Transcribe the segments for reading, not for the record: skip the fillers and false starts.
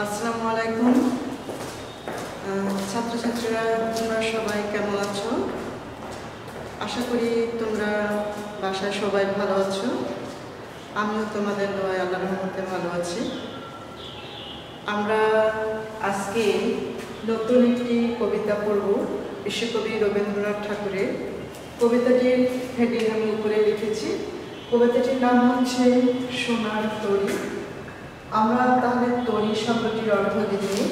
আসসালামু আলাইকুম ছাত্রছাত্রীরা, তোমরা সবাই কেমন আছো? আশা করি তোমরা বাসায় সবাই ভালো আছো। আমিও তোমাদের দোয়ায় আল্লাহর রহমতে ভালো আছি। আমরা আজকে নতুন একটি কবিতা পড়ব। বিশ্বকবি রবীন্দ্রনাথ ঠাকুরের কবিতাটির হেডিং আমি উপরে লিখেছি। কবিতাটির নাম হচ্ছে সোনার তরী। আমরা তাহলে তরী শব্দটির অর্থ দিই।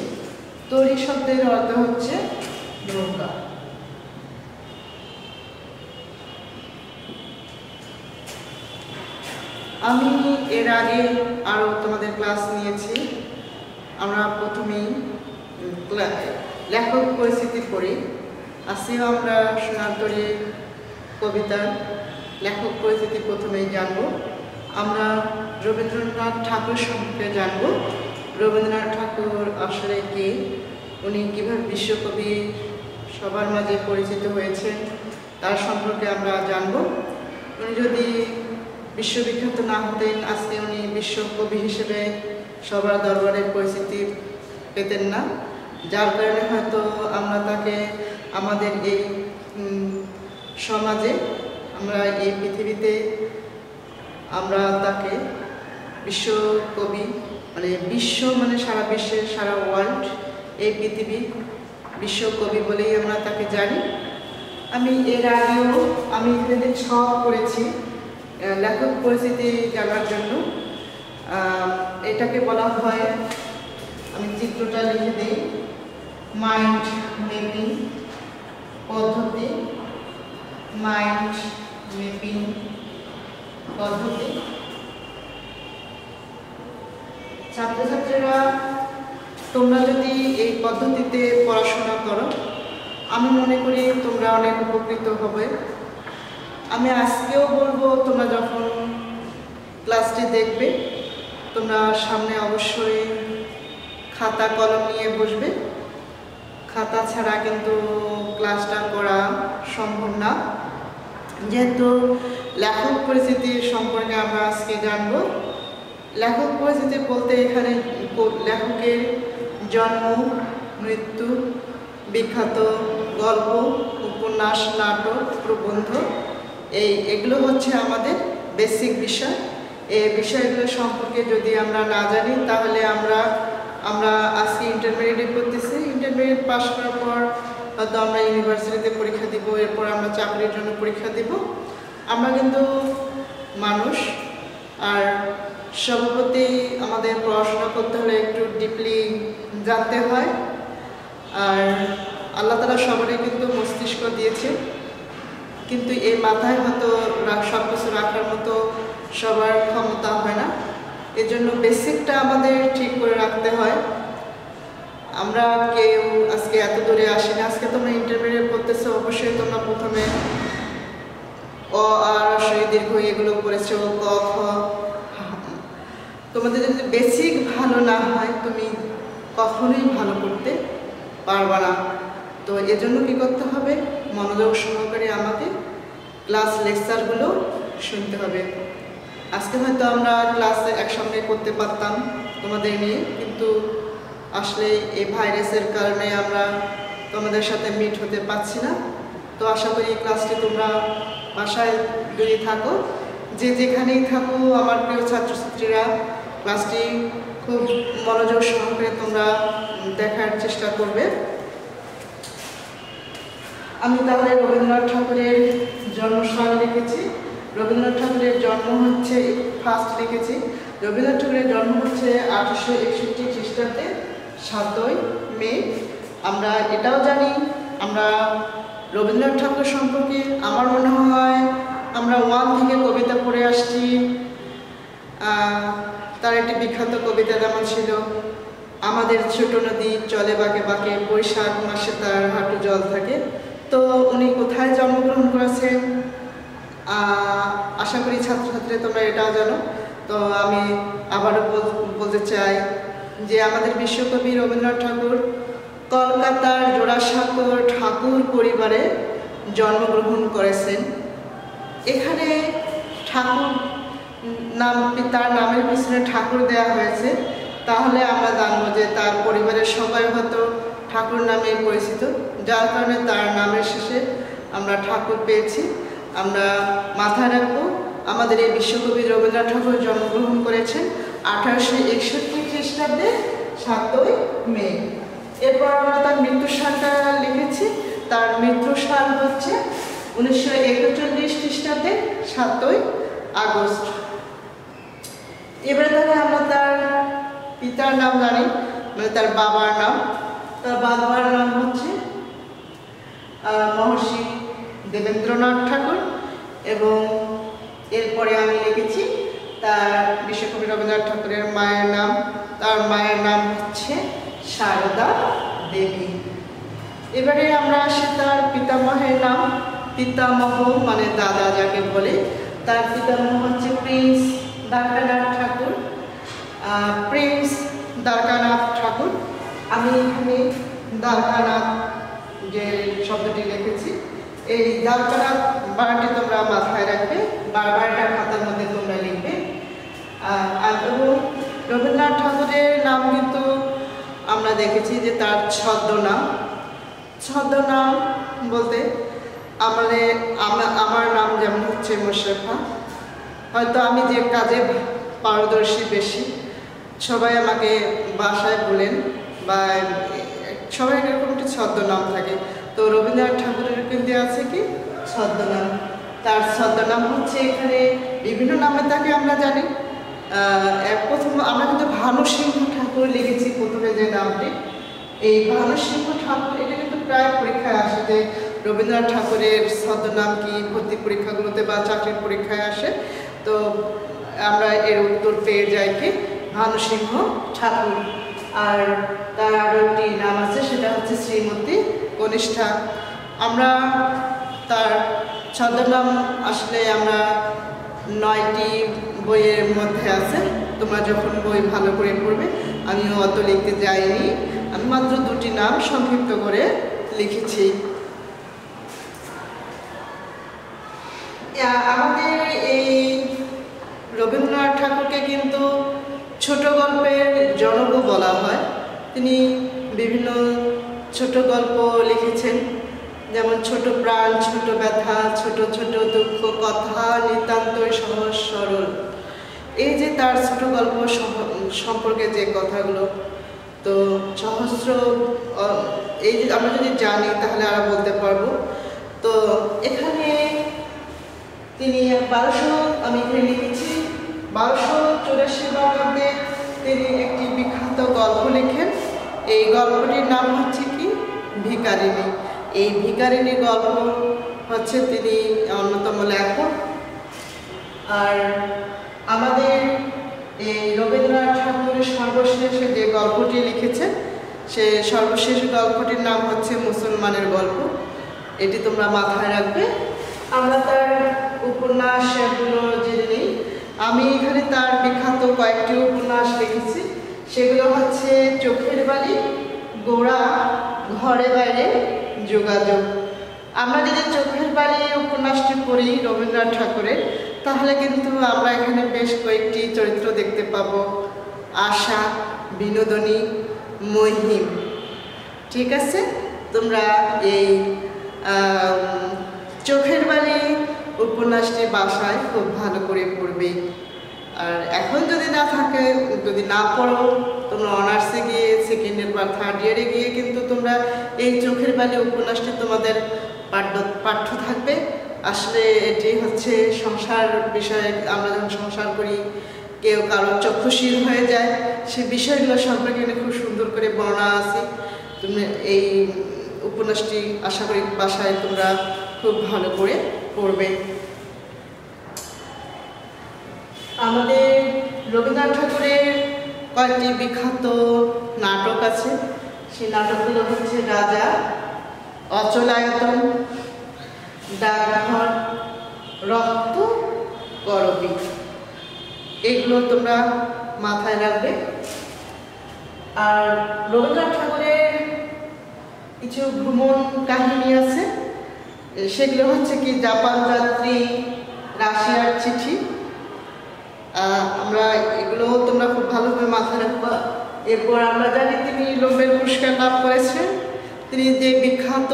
তরী শব্দের অর্থ হচ্ছে নৌকা। আমি এর আগে আরো তোমাদের ক্লাস নিয়েছি। আমরা প্রথমেই লেখক পরিচিতি পড়ি। আজকেও আমরা সোনার তরী কবিতার লেখক পরিচিতি প্রথমেই জানব। আমরা রবীন্দ্রনাথ ঠাকুর সম্পর্কে জানব। রবীন্দ্রনাথ ঠাকুর আসলে কে, উনি কীভাবে বিশ্বকবি সবার মাঝে পরিচিত হয়েছেন তার সম্পর্কে আমরা জানব। উনি যদি বিশ্ববিখ্যাত না হতেন, আজকে উনি বিশ্বকবি হিসেবে সবার দরবারে পরিচিতি পেতেন না, যার কারণে হয়তো আমরা তাকে আমাদের এই সমাজে, আমরা এই পৃথিবীতে আমরা তাকে বিশ্বকবি বিশ্ব সারা বিশ্বের, সারা ওয়ার্ল্ড, এই পৃথিবী বিশ্বকবি বলেই আমরা তাকে জানি। আমি এর আগেও এখানে 6 করেছি লেখক পরিচিতি জানার জন্য। এটাকে বলা হয়, আমি চিত্রটা লিখে দিই, মাইন্ড ম্যাপিং পদ্ধতি। মাইন্ড ম্যাপিং পদ্ধতি। ছাত্রছাত্রীরা, তোমরা যদি এই পদ্ধতিতে পড়াশোনা করো, আমি মনে করি তোমরা অনেক উপকৃত হবে। আমি আজকেও বলবো, তোমরা যখন ক্লাসটি দেখবে, তোমরা সামনে অবশ্যই খাতা কলম নিয়ে বসবে। খাতা ছাড়া কিন্তু ক্লাসটা করা সম্ভব না। যেহেতু লেখক পরিচিতি সম্পর্কে আমরা আজকে জানব। লেখক পরিচিতি বলতে এখানে লেখকের জন্ম, মৃত্যু, বিখ্যাত গল্প, উপন্যাস, নাটক, প্রবন্ধ, এগুলো হচ্ছে আমাদের বেসিক বিষয়। এই বিষয়গুলো সম্পর্কে যদি আমরা না জানি, তাহলে আমরা আজকে ইন্টারমিডিয়েট করতেছি। ইন্টারমিডিয়েট পাস করার পর হয়তো আমরা ইউনিভার্সিটিতে পরীক্ষা দিব, এরপর আমরা চাকরির জন্য পরীক্ষা দিব। আমরা কিন্তু মানুষ, আর সর্বপ্রতি আমাদের পড়াশোনা করতে হলে একটু ডিপলি জানতে হয়। আর আল্লাহ তাআলা সবারই কিন্তু মস্তিষ্ক দিয়েছে, কিন্তু এই মাথায় হয়তো সব কিছু রাখার মতো সবার ক্ষমতা হয় না। এজন্য বেসিকটা আমাদের ঠিক করে রাখতে হয়। আমরা কেউ আজকে এত দূরে আসি না। আজকে তোমরা ইন্টারমিডিয়েট করতেছো, অবশ্যই তোমরা প্রথমে অ, আ, হ্রস্ব, দীর্ঘ এগুলো পড়েছো, ক, খ। তোমাদের যদি বেসিক ভালো না হয়, তুমি কখনোই ভালো করতে পারবা না। তো এজন্য কি করতে হবে, মনোযোগ সহকারে আমাকে ক্লাস লেকচারগুলো শুনতে হবে। আজকে হয়তো আমরা ক্লাসে একসঙ্গে করতে পারতাম তোমাদের নিয়ে, কিন্তু আসলে এই ভাইরাসের কারণে আমরা তোমাদের সাথে মিট হতে পারছি না। তো আশা করি এই ক্লাসটি তোমরা বাসায় যদি থাকো, যে যেখানেই থাকো, আমার প্রিয় ছাত্রছাত্রীরা, ক্লাসটি খুব মনোযোগ সহকারে তোমরা দেখার চেষ্টা করবে। আমি তাহলে রবীন্দ্রনাথ ঠাকুরের জন্মস্থান লিখেছি। রবীন্দ্রনাথ ঠাকুরের জন্ম হচ্ছে, ফার্স্ট লিখেছি, রবীন্দ্রনাথ ঠাকুরের জন্ম হচ্ছে 1861 খ্রিস্টাব্দে 7ই মে। আমরা এটাও জানি, আমরা রবীন্দ্রনাথ ঠাকুর সম্পর্কে আমার মনে হয় আমরা 1 থেকে কবিতা পড়ে আসছি। তার একটি বিখ্যাত কবিতা যেমন ছিল, আমাদের ছোট নদী চলে বাঁকে বাঁকে, বৈশাখ মাসে তার হাঁটু জল থাকে। তো উনি কোথায় জন্মগ্রহণ করেছেন আশা করি ছাত্রছাত্রী তোমরা এটাও জানো। তো আমি আবারও বলতে চাই যে আমাদের বিশ্বকবি রবীন্দ্রনাথ ঠাকুর কলকাতার জোড়াসাঁকোর ঠাকুর পরিবারে জন্মগ্রহণ করেছেন। এখানে ঠাকুর নাম, তার নামের পিছনে ঠাকুর দেয়া হয়েছে। তাহলে আমরা জানবো যে তার পরিবারের সবাই হয়তো ঠাকুর নামে পরিচিত, যার কারণে তার নামের শেষে আমরা ঠাকুর পেয়েছি। আমরা মাথায় রাখবো আমাদের এই বিশ্বকবি রবীন্দ্রনাথ ঠাকুর জন্মগ্রহণ করেছেন 1861 খ্রিস্টাব্দে 7ই মে। এরপর আমরা তার মৃত্যুর সালটা লিখেছি। তার মৃত্যুর সাল হচ্ছে 1941 খ্রিস্টাব্দে 7ই আগস্ট। এবারে তাহলে আমরা তার পিতার নাম জানি, মানে তার বাবার নাম। তার বাবার নাম হচ্ছে মহর্ষি দেবেন্দ্রনাথ ঠাকুর, এবং এরপরে আমি লিখেছি তার বিশ্বকবি রবীন্দ্রনাথ ঠাকুরের মায়ের নাম। তার মায়ের নাম হচ্ছে সারদা দেবী। এবারে আমরা আসি তার পিতামহের নাম। পিতামহ মানে দাদা যাকে বলে, তার পিতামহ হচ্ছে প্রিন্স দ্বারকানাথ ঠাকুর। প্রিন্স দ্বারকানাথ ঠাকুর, আমি এখানে দ্বারকানাথ যে শব্দটি লিখেছি, এই দ্বারকানাথ বারটি তোমরা মাথায় রাখবে, বারবারটা খাতার মধ্যে তোমরা লিখবে। এবং রবীন্দ্রনাথ ঠাকুরের নাম কিন্তু আমরা দেখেছি যে তার ছদ্মনাম। ছদ্মনাম বলতে আমার নাম যেমন হচ্ছে মোশারফা, হয়তো আমি যে কাজে পারদর্শী বেশি, সবাই আমাকে বাসায় বলেন, বা সবাই এরকম একটি ছদ্মনাম থাকে। তো রবীন্দ্রনাথ ঠাকুরের কিন্তু আছে কি ছদ্মনাম। তার ছদ্মনাম হচ্ছে, এখানে বিভিন্ন নামে তাকে আমরা জানি। প্রথম আমরা কিন্তু ভানু সিংহ ঠাকুর লিখেছি প্রথমে যে নামটি। এই ভানু সিংহ ঠাকুর এটা কিন্তু প্রায় পরীক্ষায় আসে যে রবীন্দ্রনাথ ঠাকুরের ছদ্মনাম কি, ভর্তি পরীক্ষাগুলোতে বা চাকরির পরীক্ষায় আসে। তো আমরা এর উত্তর পেয়ে যাই কি ভানু সিংহ ঠাকুর। আর তার আরও একটি নাম আছে, সেটা হচ্ছে শ্রীমতী কনিষ্ঠা। আমরা তার ছদ্মনাম আসলে আমরা 9টি বইয়ের মধ্যে আছে। তোমরা যখন বই ভালো করে পড়বে, আমিও অত লিখতে যাইনি, আমি মাত্র 2টি নাম সংক্ষিপ্ত করে লিখেছি। আমাদের এই রবীন্দ্রনাথ ঠাকুরকে কিন্তু ছোট গল্পের জনকও বলা হয়। তিনি বিভিন্ন ছোট গল্প লিখেছেন, যেমন ছোট প্রাণ, ছোট ব্যথা, ছোট ছোট দুঃখ কথা, নিতান্তই সহজ সরল। এই যে তার ছোট গল্প সম্পর্কে যে কথাগুলো, তো সহস্র, এই যে আমরা যদি জানি তাহলে আর বলতে পারবো। তো এখানে তিনি 1200, আমি এখানে লিখেছি 1284 বঙ্গাব্দে তিনি একটি বিখ্যাত গল্প লেখেন। এই গল্পটির নাম হচ্ছে কি ভিখারিণী। এই ভিখারিণী গল্প হচ্ছে তিনি অন্যতম লেখক। আর আমাদের এই রবীন্দ্রনাথ ঠাকুরের সর্বশেষ যে গল্পটি লিখেছেন, সে সর্বশেষ গল্পটির নাম হচ্ছে মুসলমানের গল্প। এটি তোমরা মাথায় রাখবে। আমরা তার উপন্যাসগুলো জেনে নিই। আমি এখানে তার বিখ্যাত কয়েকটি উপন্যাস লিখেছি। সেগুলো হচ্ছে চোখের বালি, গোড়া, ঘরে বাইরে যোগাযোগ। আমরা যদি চোখের বালি উপন্যাসটি পড়ি রবীন্দ্রনাথ ঠাকুরের, তাহলে কিন্তু আমরা এখানে বেশ কয়েকটি চরিত্র দেখতে পাবো। আশা, বিনোদিনী, মহিম। ঠিক আছে, তোমরা এই চোখের বালি উপন্যাসটি বাসায় খুব ভালো করে পড়বে। আর এখন যদি না থাকে, যদি না পড়ো, তোমরা অনার্সে গিয়ে সেকেন্ড ইয়ার বা থার্ড ইয়ারে গিয়ে কিন্তু তোমরা এই চোখের বালি উপন্যাসটি তোমাদের পাঠ্য থাকবে। আসলে এটি হচ্ছে সংসার বিষয়ে। আমরা যখন সংসার করি, কেউ কারো চক্ষুশীল হয়ে যায়, সেই বিষয়গুলো সম্পর্কে খুব সুন্দর করে বর্ণনা আছে। তুমি এই উপন্যাসটি আশা করি বাসায় তোমরা খুব ভালো করে পড়বে। আমাদের রবীন্দ্রনাথ ঠাকুরের কয়েকটি বিখ্যাত নাটক আছে। সেই নাটকগুলো হচ্ছে রাজা, অচলায়তন, ডাকঘর, রক্ত করবী। এগুলো তোমরা মাথায় রাখবে। আর রবীন্দ্রনাথ ঠাকুরের কিছু ভ্রমণ কাহিনী আছে। সেগুলো হচ্ছে কি জাপান যাত্রী, রাশিয়ার চিঠি। আমরা এগুলো তোমরা খুব ভালোভাবে মাথায় রাখবা। এরপর আমরা জানি তিনি নোবেল পুরস্কার লাভ করেছেন। তিনি যে বিখ্যাত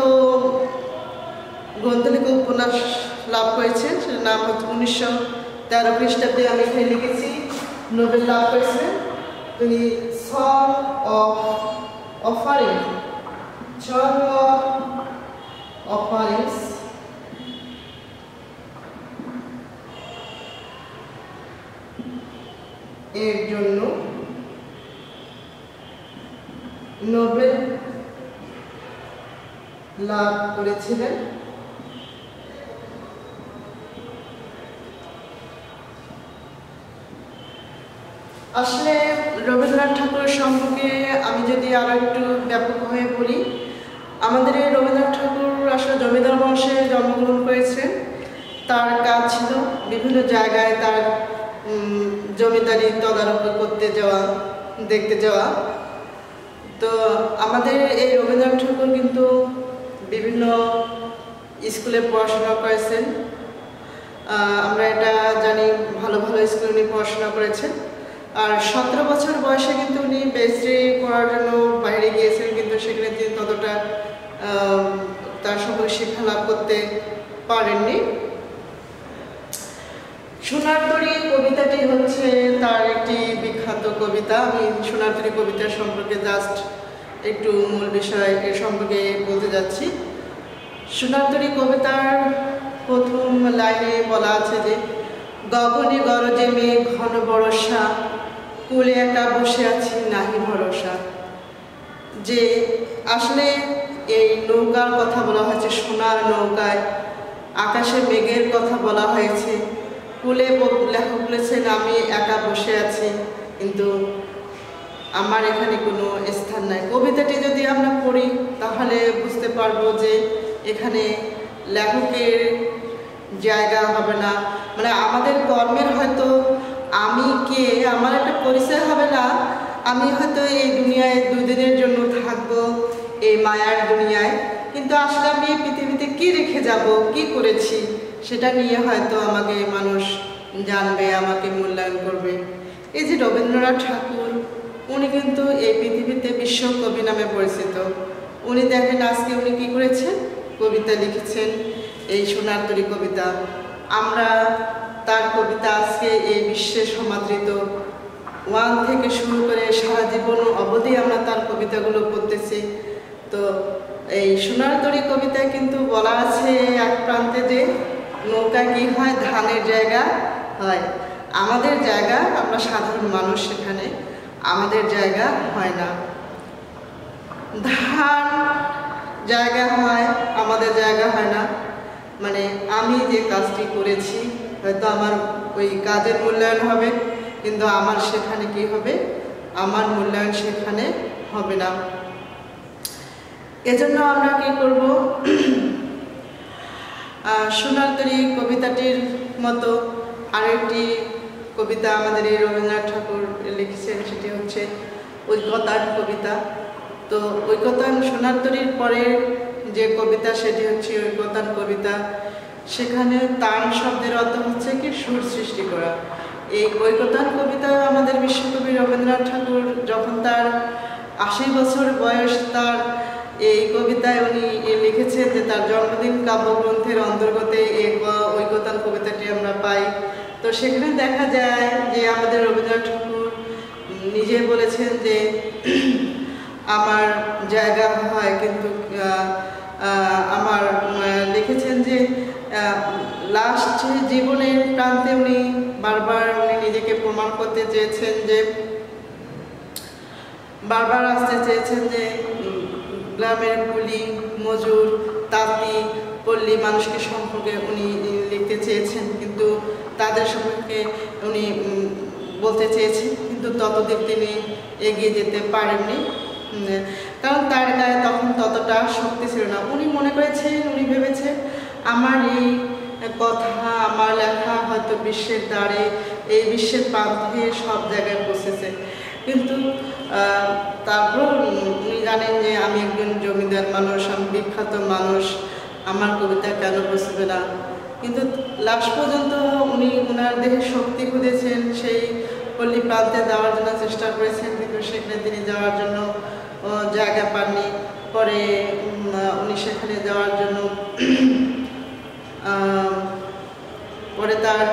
গ্রন্থলিখা উপন্যাস লাভ করেছেন সেটার নাম হচ্ছে 1913 খ্রিস্টাব্দে, আমি এখানে লিখেছি, নোবেল লাভ করেছেন তিনি সং অফ অফারিংস এর জন্য নোবেল লাভ করেছিলেন। আসলে রবীন্দ্রনাথ ঠাকুরের সম্পর্কে আমি যদি আরো একটু ব্যাপকভাবে বলি, আমাদের এই রবীন্দ্রনাথ ঠাকুর আসলে জমিদার বংশে জন্মগ্রহণ করেছেন। তার কাজ ছিল বিভিন্ন জায়গায় তার জমিদারি তদারক করতে যাওয়া, দেখতে যাওয়া। তো আমাদের এই রবীন্দ্রনাথ ঠাকুর কিন্তু বিভিন্ন স্কুলে পড়াশোনা করেছেন। আমরা এটা জানি, ভালো ভালো স্কুলে উনি পড়াশোনা করেছেন। আর 17 বছর বয়সে কিন্তু উনি ব্যারিস্টারি পড়ার জন্য বাইরে গিয়েছেন, কিন্তু সেখানে তিনি ততটা তার সম্পর্কে শিক্ষা লাভ করতে পারেননি। সোনার তরী কবিতাটি হচ্ছে তার একটি বিখ্যাত কবিতা। আমি সোনার তরী কবিতা সম্পর্কে জাস্ট একটু মূল বিষয় এর সম্পর্কে বলতে যাচ্ছি। সোনার তরী কবিতার প্রথম লাইনে বলা আছে যে, গগনে গরজে মেঘ ঘন বরষা, কুলে একা বসে আছি নাহি ভরসা। যে আসলে এই নৌকার কথা বলা হয়েছে, সোনার নৌকায় আকাশে মেঘের কথা বলা হয়েছে। কুলে লেখক বলেছেন আমি একা বসে আছি, কিন্তু আমার এখানে কোনো স্থান নাই। কবিতাটি যদি আমরা পড়ি তাহলে বুঝতে পারবো যে এখানে লেখকের জায়গা হবে না, মানে আমাদের কর্মের হয়তো আমি কে, আমার একটা পরিচয় হবে না। আমি হয়তো এই দুনিয়ায় দুদিনের জন্য থাকবো, এই মায়ার দুনিয়ায়, কিন্তু আসলে আমি এই পৃথিবীতে কি রেখে যাব, কি করেছি, সেটা নিয়ে হয়তো আমাকে মানুষ জানবে, আমাকে মূল্যায়ন করবে। এই যে রবীন্দ্রনাথ ঠাকুর, উনি কিন্তু এই পৃথিবীতে বিশ্বকবি নামে পরিচিত। উনি দেখেন আজকে উনি কি করেছেন, কবিতা লিখেছেন, এই সোনার তরী কবিতা। আমরা তার কবিতা আজকে এই বিশ্বে সমাদৃত, 1 থেকে শুরু করে সারা জীবন অবধি আমরা তার কবিতাগুলো পড়তেছি। তো এই সোনার তরী কবিতায় কিন্তু বলা আছে এক প্রান্তে যে নৌকা কি হয়, ধানের জায়গা হয়। আমাদের জায়গা, আমরা সাধারণ মানুষ, সেখানে আমাদের জায়গা হয় না। ধান জায়গা হয়, আমাদের জায়গা হয় না। মানে আমি যে কাজটি করেছি হয়তো আমার ওই কাজের মূল্যায়ন হবে, কিন্তু আমার সেখানে কি হবে, আমার মূল্যায়ন সেখানে হবে না। এজন্য আমরা কি করব, সোনার তরী কবিতাটির মতো আরেকটি কবিতা আমাদের এই রবীন্দ্রনাথ ঠাকুর লিখেছেন, সেটি হচ্ছে ঐকতান কবিতা। তো ঐকতান, সোনার তরীর পরের যে কবিতা সেটি হচ্ছে ঐকতান কবিতা। সেখানে তান শব্দের অর্থ হচ্ছে কি, সুর সৃষ্টি করা। এই ঐকতান কবিতা আমাদের বিশ্বকবি রবীন্দ্রনাথ ঠাকুর যখন তার 80 বছর বয়স, তার এই কবিতায় উনি লিখেছেন যে তার জন্মদিন কাব্যগ্রন্থের অন্তর্গত এই ঐকতান কবিতাটি আমরা পাই। তো সেখানে দেখা যায় যে আমাদের রবীন্দ্রনাথ ঠাকুর নিজে বলেছেন যে আমার জায়গা হয়, কিন্তু আমার লিখেছেন যে লাস্ট জীবনের প্রান্তে উনি বারবার উনি নিজেকে প্রমাণ করতে চেয়েছেন, যে বারবার আসতে চেয়েছেন যে গ্রামের কুলি, মজুর, তাঁতি, পল্লী মানুষকে সম্পর্কে উনি লিখতে চেয়েছেন, কিন্তু তাদের সম্পর্কে উনি বলতে চেয়েছেন, কিন্তু ততদিন তিনি এগিয়ে যেতে পারেননি, কারণ তার গায়ে তখন ততটা শক্তি ছিল না। উনি মনে করেছেন, উনি ভেবেছেন আমার এই কথা, আমার লেখা হয়তো বিশ্বের দ্বারে, এই বিশ্বের প্রান্তে সব জায়গায় পৌঁছেছে, কিন্তু তারপর উনি জানেন যে আমি একজন জমিদার মানুষ, আমি বিখ্যাত মানুষ, আমার কবিতা কেন পৌঁছবে না। কিন্তু লাস্ট পর্যন্ত উনি ওনার দেহে শক্তি খুঁজেছেন, সেই পল্লী প্রান্তে যাওয়ার জন্য চেষ্টা করেছেন, কিন্তু সেখানে তিনি যাওয়ার জন্য জায়গা পাননি। পরে উনি সেখানে যাওয়ার জন্য পরে তার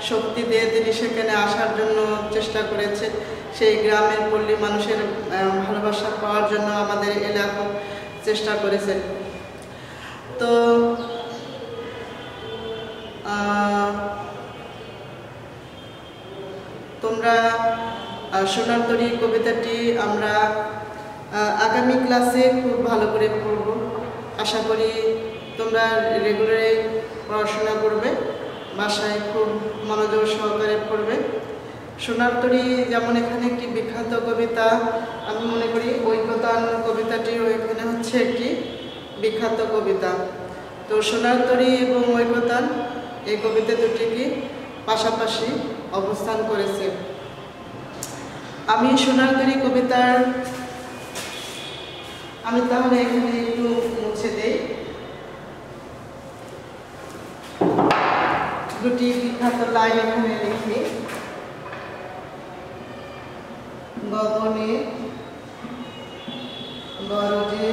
শক্তি দিয়ে তিনি সেখানে আসার জন্য চেষ্টা করেছেন। সেই গ্রামের পল্লী মানুষের ভালোবাসা পাওয়ার জন্য আমাদের এলাকা চেষ্টা করেছেন। তো তোমরা সোনার তরী কবিতাটি আমরা আগামী ক্লাসে খুব ভালো করে পড়ব। আশা করি তোমরা রেগুলারে পড়াশোনা করবে, বাসায় খুব মনোযোগ সহকারে পড়বে। সোনার তরী যেমন এখানে একটি বিখ্যাত কবিতা, আমি মনে করি ঐকতান কবিতাটিও এখানে হচ্ছে একটি বিখ্যাত কবিতা। তো সোনার তরী এবং ঐকতান এই কবিতা দুটিকে পাশাপাশি অবস্থান করেছে। আমি সোনার তরী কবিতার আমি তাহলে এখানে একটু মুছে দেই। দুটি বিখ্যাত লাইন এখানে লিখি। গগনে গরজে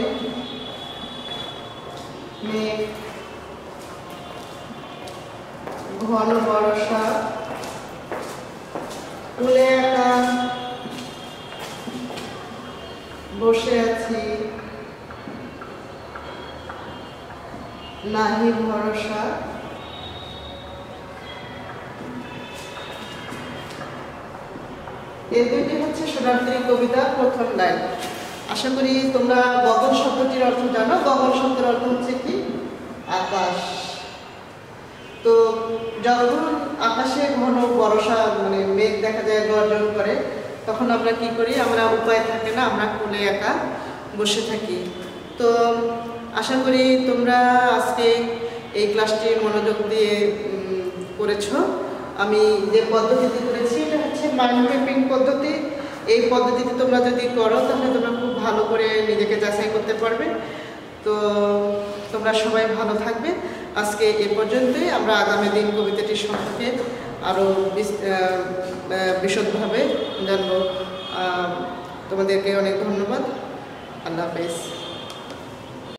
মেঘ, ঘন বর্ষা, কুলে একা বসে আছি, নাহি ভরসা। এই দুইটি হচ্ছে সোনার তরী কবিতার প্রথম লাইন। আশা করি তোমরা গগন শব্দটির অর্থ জানো। গগন শব্দের অর্থ হচ্ছে কি? আকাশ। তো যখন আকাশে ঘন বর্ষা মানে মেঘ দেখা যায়, গর্জন করে, তখন আমরা কি করি? আমরা উপায় থাকে না, আমরা কোলে একা বসে থাকি। তো আশা করি তোমরা আজকে এই ক্লাসটি মনোযোগ দিয়ে করেছো। আমি যে পদ্ধতিতে করেছি এটা হচ্ছে মাইন্ড ম্যাপিং পদ্ধতি। এই পদ্ধতিতে তোমরা যদি করো তাহলে তোমরা খুব ভালো করে নিজেকে যাচাই করতে পারবে। তো তোমরা সবাই ভালো থাকবে। আজকে এ পর্যন্তই। আমরা আগামী দিন কবিতাটি সম্পর্কে আরও বিশদভাবে জানবো। তোমাদেরকে অনেক ধন্যবাদ। আল্লাহ হাফেজ।